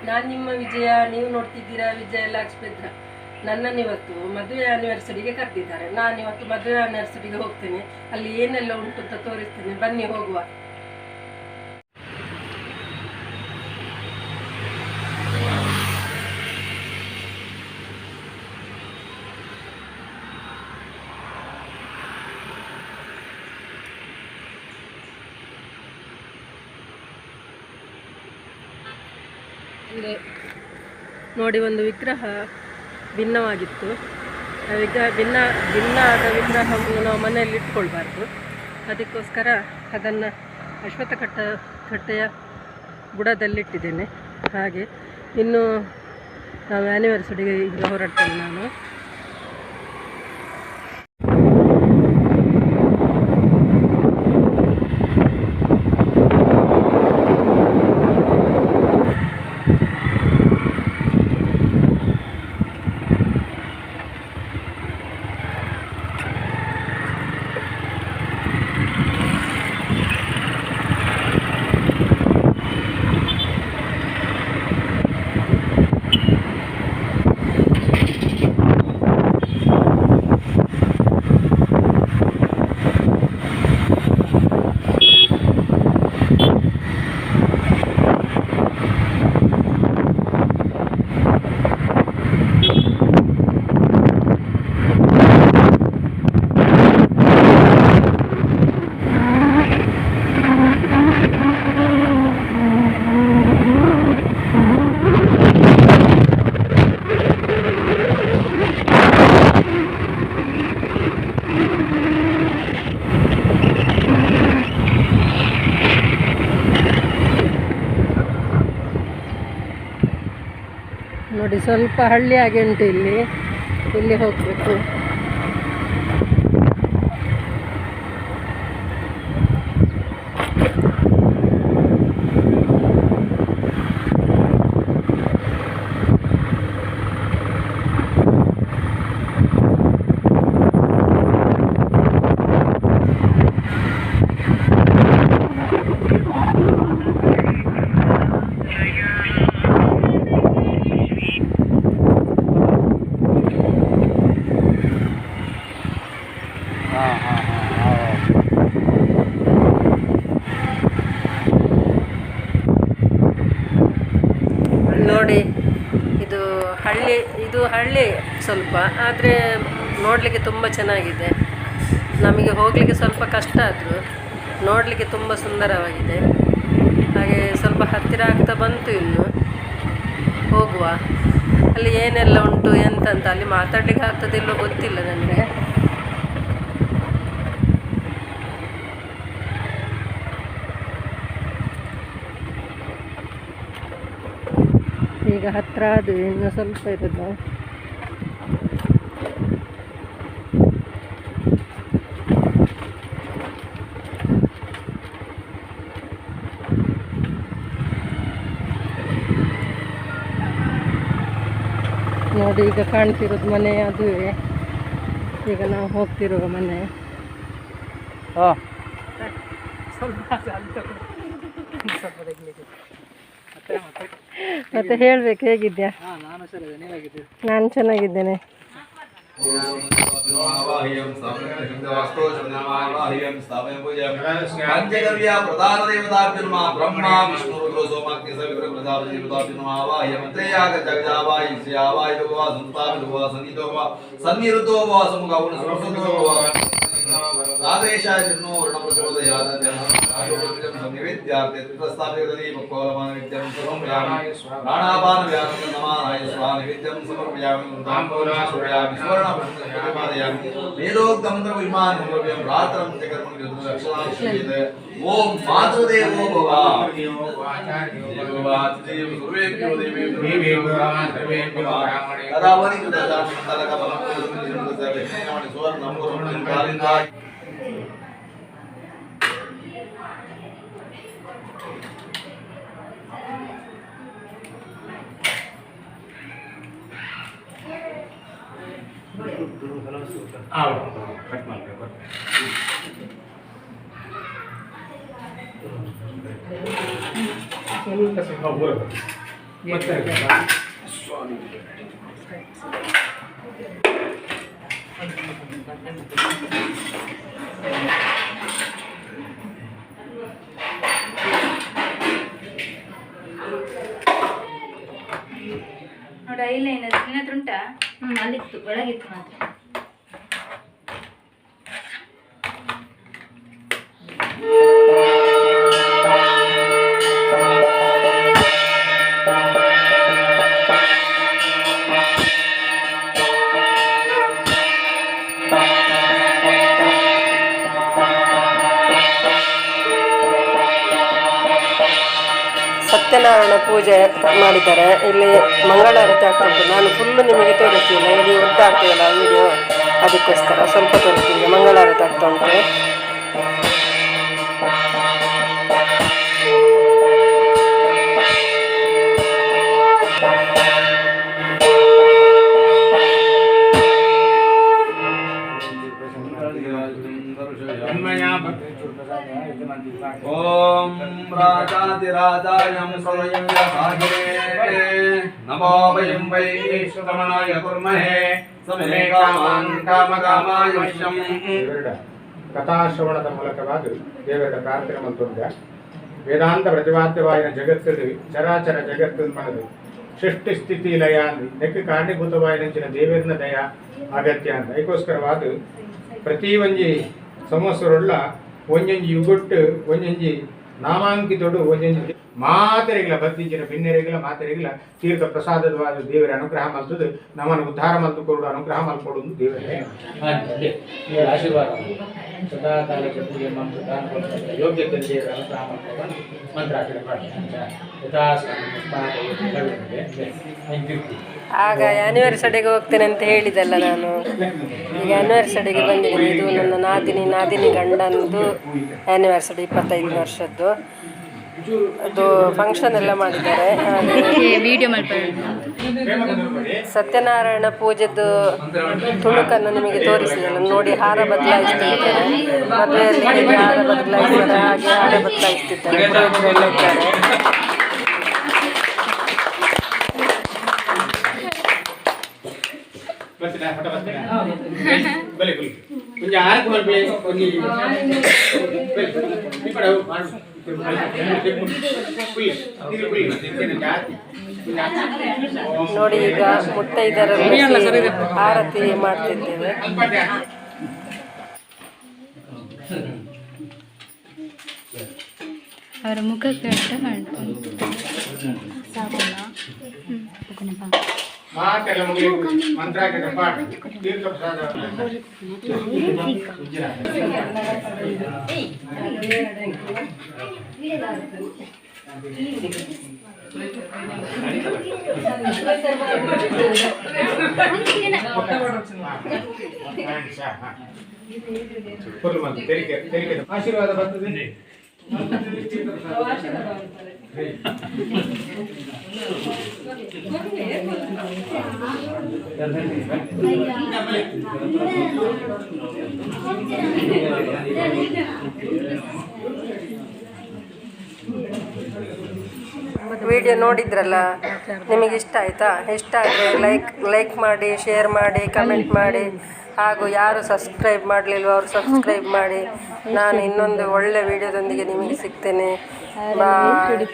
ನಾನು ನಿಮ್ಮ ವಿಜಯ, ನೀವು ನೋಡ್ತಿದ್ದೀರಾ ವಿಜಯ ಲಾಕ್ಸ್ ಬೆದ್ರ. ನನ್ನನ್ನಿವತ್ತು ಮದುವೆ ಆ್ಯನಿವರ್ಸರಿಗೆ ಕರೆದಿದ್ದಾರೆ. ನಾನಿವತ್ತು ಮದುವೆ ಆ್ಯನಿವರ್ಸರಿಗೆ ಹೋಗ್ತೇನೆ. ಅಲ್ಲಿ ಏನೆಲ್ಲ ಉಂಟು ಅಂತ ತೋರಿಸ್ತೇನೆ, ಬನ್ನಿ ಹೋಗುವ. ನೋಡಿ, ಒಂದು ವಿಗ್ರಹ ಭಿನ್ನವಾಗಿತ್ತು. ಆ ವಿಗ್ರಹ ಭಿನ್ನ ಆದ ವಿಗ್ರಹವನ್ನು ನಾವು ಮನೆಯಲ್ಲಿ ಇಟ್ಕೊಳ್ಬಾರ್ದು. ಅದಕ್ಕೋಸ್ಕರ ಅದನ್ನು ಕಟ್ಟೆಯ ಬುಡದಲ್ಲಿಟ್ಟಿದ್ದೇನೆ. ಹಾಗೆ ಇನ್ನು ನಾವು ಆ್ಯನಿವರ್ಸರಿಗೆ ಈಗ ಹೊರಡ್ತೇನೆ ನಾನು. ನೋಡಿ, ಸ್ವಲ್ಪ ಹಳ್ಳಿ ಹಾಗೆ ಉಂಟು. ಇಲ್ಲಿ ಹೋಗಬೇಕು. ನೋಡಿ, ಇದು ಹಳ್ಳಿ ಸ್ವಲ್ಪ, ಆದರೆ ನೋಡಲಿಕ್ಕೆ ತುಂಬ ಚೆನ್ನಾಗಿದೆ. ನಮಗೆ ಹೋಗಲಿಕ್ಕೆ ಸ್ವಲ್ಪ ಕಷ್ಟ ಆದರೂ ನೋಡಲಿಕ್ಕೆ ತುಂಬ ಸುಂದರವಾಗಿದೆ. ಹಾಗೆ ಸ್ವಲ್ಪ ಹತ್ತಿರ ಆಗ್ತಾ ಬಂತು, ಇನ್ನು ಹೋಗುವ. ಅಲ್ಲಿ ಏನೆಲ್ಲ ಉಂಟು ಎಂತಂತ ಅಲ್ಲಿ ಮಾತಾಡಲಿಕ್ಕೆ ಆಗ್ತದಿಲ್ಲೋ ಗೊತ್ತಿಲ್ಲ ನನಗೆ. ಈಗ ಹತ್ತಿರ ಅದು ಇನ್ನು ಸ್ವಲ್ಪ ಇರೋದು. ನೋಡಿ, ಈಗ ಕಾಣ್ತಿರೋದು ಮನೆ ಅದುವೇ. ಈಗ ನಾವು ಹೋಗ್ತಿರುವ ಮನೆ. ಮತ್ತೆ ಹೇಳ್ಬೇಕು, ಹೇಗಿದ್ಯಾ? ನಾನು ಚೆನ್ನಾಗಿದ್ದೇನೆ. ओम मातृदेवो भव कट ಮಾಡಬೇಕು ಸ್ವಲ್ಪ ಸ್ವಲ್ಪ ನೋಡಿ ಐಲೈನರ್ ನಿನ್ನ ಹತ್ರ ಉಂಟಾ? ಅಲ್ಲಿತ್ತು, ಒಳಗಿತ್ತು ಮಾತ್ರ. ಸತ್ಯನಾರಾಯಣ ಪೂಜೆ ಮಾಡಿದ್ದಾರೆ. ಇಲ್ಲಿ ಮಂಗಳಾರತಿ ಆಗ್ತಾ ಉಂಟು. ನಾನು ಫುಲ್ಲು ನಿಮಗೆ ತೋರಿಸ್ತೀನಿ, ಇಲ್ಲಿ ಉದ್ದಾಗ್ತದಲ್ಲ ವಿಡಿಯೋ, ಅದಕ್ಕೋಸ್ಕರ ಸ್ವಲ್ಪ ತೋರಿಸ್ತೀನಿ. ಮಂಗಳಾರತಿ ಆಗ್ತಾ ಉಂಟು. ಓಂ ರಾಜಾದಿರಾಜಾಯ ಪ್ರಳಯಂ ಯಥಾಗಿರೇ ನಮೋ ವಯಂ ವೈ ಶ್ರವಣಾಯ ಕುರ್ಮಹೇ ಸಮೇ ಕಾಮಾನ್ ಕಾಮಕಾಮಾಯ ವಶ್ಯಂ. ಕಥಾಶ್ರವಣದ ಮೂಲಕವಾಗಿ ದೇವರ ಪ್ರಾರ್ಥನೆ ಮಂತ್ರದ ವೇದಾಂತ ಪ್ರತಿಪಾದ್ಯವಾದ ಜಗತ್ತಲ್ಲಿ ಚರಾಚರ ಜಗತ್ತು ಮನದು ಸೃಷ್ಟಿ ಸ್ಥಿತಿ ಲಯ ನೆಕ್ಕೆ ಕಾರಣೀಭೂತವಾದ ದೇವರಿನ ದಯ ಅಗತ್ಯ ಅಂತ ಅದಕ್ಕೋಸ್ಕರವಾದ ಪ್ರತಿ ಒಂಜಿ ಸಂವತ್ಸರವುಳ್ಳ ಒಂಜೊಂಜಿ ಯುಗುಟ್ಟು ಒಂಜೊಂಜಿ ನಾಮಾಂಕಿತೋಡು ಒಂಜೊಂಜಿ ಮಾತೆರೆಗಳ ಬತ್ತಿಂಚಿನ ಭಿನ್ನರೆಗಳ ಮಾತೆರೆಗಳ ತೀರ್ಥ ಪ್ರಸಾದವಾದ ದೇವರ ಅನುಗ್ರಹ ಮಲ್ತದು ನಮ್ಮನ್ನು ಉದ್ಧಾರ ಮಲ್ತುಕೊಡು ಅನುಗ್ರಹ ಮಲ್ಕೊಡುವುದು ದೇವರೇ ಆಶೀರ್ವಾದ ಸದಾ ಕಾಲ ಪೂಜೆ ಯೋಗ್ಯತೆ ದೇವರ ಅನುಗ್ರಹ ಮಲ್ಕೊಂಡು ಮಂತ್ರ ಆಗ ಆ್ಯನಿವರ್ಸರಿಗೆ ಹೋಗ್ತೇನೆ ಅಂತ ಹೇಳಿದಲ್ಲ ನಾನು. ಈಗ ಆ್ಯನಿವರ್ಸರಿಗೆ ಬಂದಿದ್ದೀನಿ. ಇದು ನನ್ನ ನಾದಿನಿ ಗಂಡನದು ಆ್ಯನಿವರ್ಸರಿ 25 ವರ್ಷದ್ದು. ಅದು ಫಂಕ್ಷನ್ ಎಲ್ಲ ಮಾಡಿದ್ದಾರೆ. ಸತ್ಯನಾರಾಯಣ ಪೂಜೆದು ತುಣುಕನ್ನು ನಿಮಗೆ ತೋರಿಸಿದಲ್ಲ ನೋಡಿ. ಹಾರ ಬದಲಾಯಿಸ್ತಿದ್ದಾರೆ, ಮದುವೆಯಲ್ಲಿ ಹಾರ ಬದಲಾಯಿಸ್ತಾರೆ, ಹಾಗೆ ಹಾರ ಬದಲಾಯಿಸ್ತಿದ್ದಾರೆ. ಪುರೋಹಿತರೆಲ್ಲ ಇದ್ದಾರೆ. ನೋಡಿ ಈಗ ಮುತ್ತೈದರಲ್ಲಿ ಆರತಿ ಮಾಡ್ತಿದ್ದೇವೆ. ಅವರ ಮುಖಕ್ಕೆ ಅರ್ಥ ಮಾಡ್ಕೊಂಡು ಆಶೀರ್ವಾದ ಬರ್ತದೆ. ವಿಡಿಯೋ ನೋಡಿದ್ರಲ್ಲ, ನಿಮಗೆ ಇಷ್ಟ ಆಯಿತಾ? ಇಷ್ಟ ಆದರೆ ಲೈಕ್ ಮಾಡಿ, ಶೇರ್ ಮಾಡಿ, ಕಮೆಂಟ್ ಮಾಡಿ. ಹಾಗೂ ಯಾರು ಸಬ್ಸ್ಕ್ರೈಬ್ ಮಾಡಲಿಲ್ವೋ ಅವರು ಸಬ್ಸ್ಕ್ರೈಬ್ ಮಾಡಿ. ನಾನು ಇನ್ನೊಂದು ಒಳ್ಳೆ ವಿಡಿಯೋದೊಂದಿಗೆ ನಿಮಗೆ ಸಿಗ್ತೇನೆ. ಬಾಯ್.